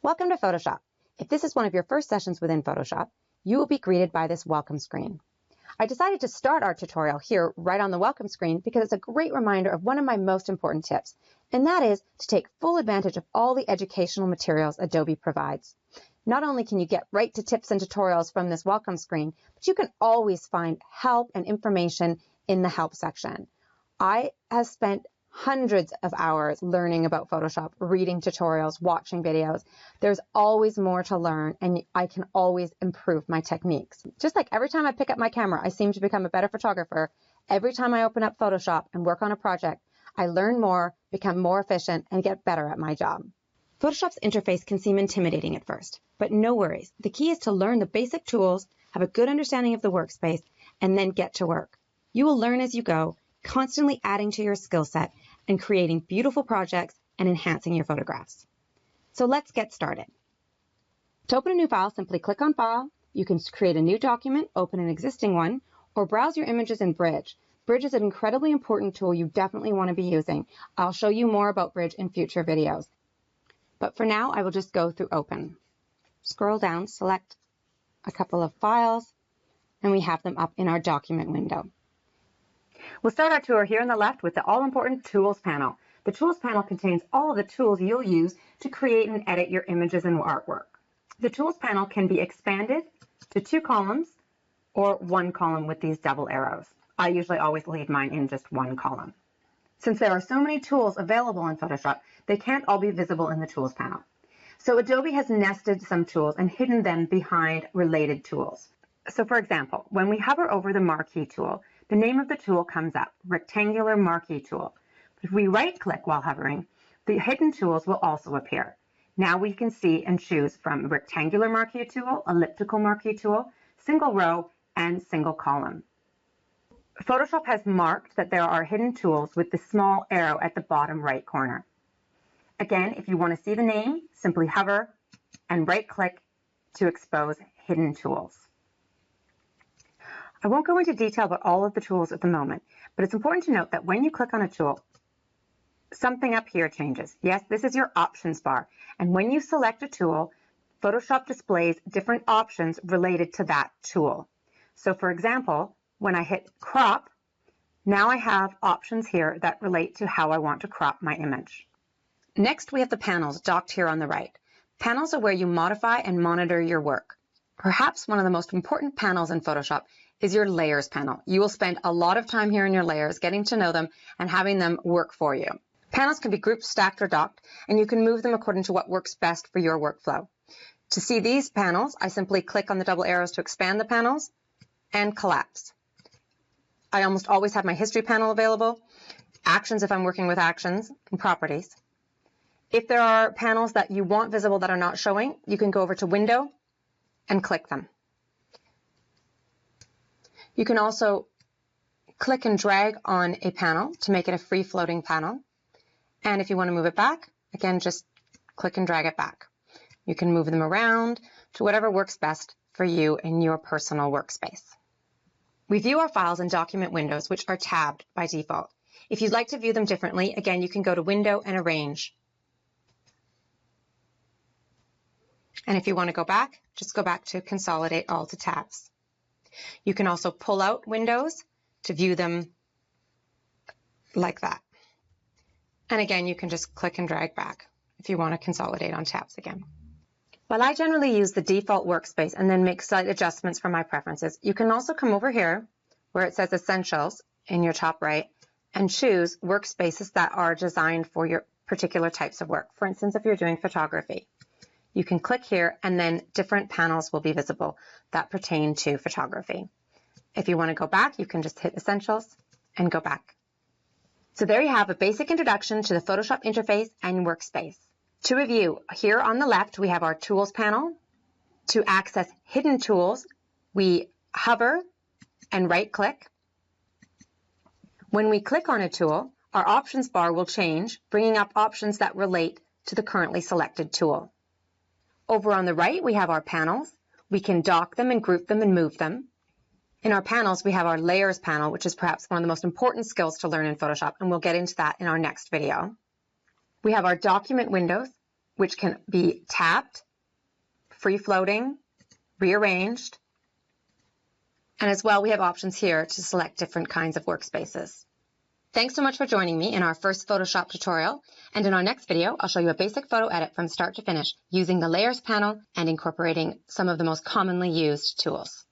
Welcome to Photoshop. If this is one of your first sessions within Photoshop, you will be greeted by this welcome screen. I decided to start our tutorial here right on the welcome screen because it's a great reminder of one of my most important tips, and that is to take full advantage of all the educational materials Adobe provides. Not only can you get right to tips and tutorials from this welcome screen, but you can always find help and information in the help section. I have spent hundreds of hours learning about Photoshop, reading tutorials, watching videos. There's always more to learn, and I can always improve my techniques. Just like every time I pick up my camera, I seem to become a better photographer. Every time I open up Photoshop and work on a project, I learn more, become more efficient, and get better at my job. Photoshop's interface can seem intimidating at first, but no worries. The key is to learn the basic tools, have a good understanding of the workspace, and then get to work. You will learn as you go, constantly adding to your skill set and creating beautiful projects and enhancing your photographs. So let's get started. To open a new file, simply click on File. You can create a new document, open an existing one, or browse your images in Bridge. Bridge is an incredibly important tool you definitely want to be using. I'll show you more about Bridge in future videos. But for now, I will just go through Open. Scroll down, select a couple of files, and we have them up in our document window. We'll start our tour here on the left with the all-important Tools panel. The Tools panel contains all of the tools you'll use to create and edit your images and artwork. The Tools panel can be expanded to 2 columns or 1 column with these double arrows. I usually always leave mine in just 1 column. Since there are so many tools available in Photoshop, they can't all be visible in the Tools panel. So Adobe has nested some tools and hidden them behind related tools. So for example, when we hover over the Marquee tool, the name of the tool comes up, Rectangular Marquee Tool. If we right-click while hovering, the hidden tools will also appear. Now we can see and choose from Rectangular Marquee Tool, Elliptical Marquee Tool, Single Row, and Single Column. Photoshop has marked that there are hidden tools with the small arrow at the bottom right corner. Again, if you want to see the name, simply hover and right-click to expose hidden tools. I won't go into detail about all of the tools at the moment, but it's important to note that when you click on a tool, something up here changes. Yes, this is your options bar, and when you select a tool, Photoshop displays different options related to that tool. So for example, when I hit crop, now I have options here that relate to how I want to crop my image. Next, we have the panels docked here on the right. Panels are where you modify and monitor your work. Perhaps one of the most important panels in Photoshop is your Layers panel. You will spend a lot of time here in your layers, getting to know them and having them work for you. Panels can be grouped, stacked, or docked, and you can move them according to what works best for your workflow. To see these panels, I simply click on the double arrows to expand the panels and collapse. I almost always have my History panel available, Actions if I'm working with actions, and Properties. If there are panels that you want visible that are not showing, you can go over to Window and click them. You can also click and drag on a panel to make it a free-floating panel. And if you want to move it back, again, just click and drag it back. You can move them around to whatever works best for you in your personal workspace. We view our files in document windows, which are tabbed by default. If you'd like to view them differently, again, you can go to Window and Arrange. And if you want to go back, just go back to Consolidate All to Tabs. You can also pull out windows to view them like that. And again, you can just click and drag back if you want to consolidate on tabs again. While I generally use the default workspace and then make slight adjustments for my preferences, you can also come over here where it says Essentials in your top right and choose workspaces that are designed for your particular types of work. For instance, if you're doing photography, you can click here and then different panels will be visible that pertain to photography. If you want to go back, you can just hit Essentials and go back. So there you have a basic introduction to the Photoshop interface and workspace. To review, here on the left, we have our Tools panel. To access hidden tools, we hover and right-click. When we click on a tool, our options bar will change, bringing up options that relate to the currently selected tool. Over on the right, we have our panels. We can dock them and group them and move them. In our panels, we have our Layers panel, which is perhaps one of the most important skills to learn in Photoshop, and we'll get into that in our next video. We have our document windows, which can be tapped, free-floating, rearranged, and as well we have options here to select different kinds of workspaces. Thanks so much for joining me in our first Photoshop tutorial, and in our next video I'll show you a basic photo edit from start to finish using the Layers panel and incorporating some of the most commonly used tools.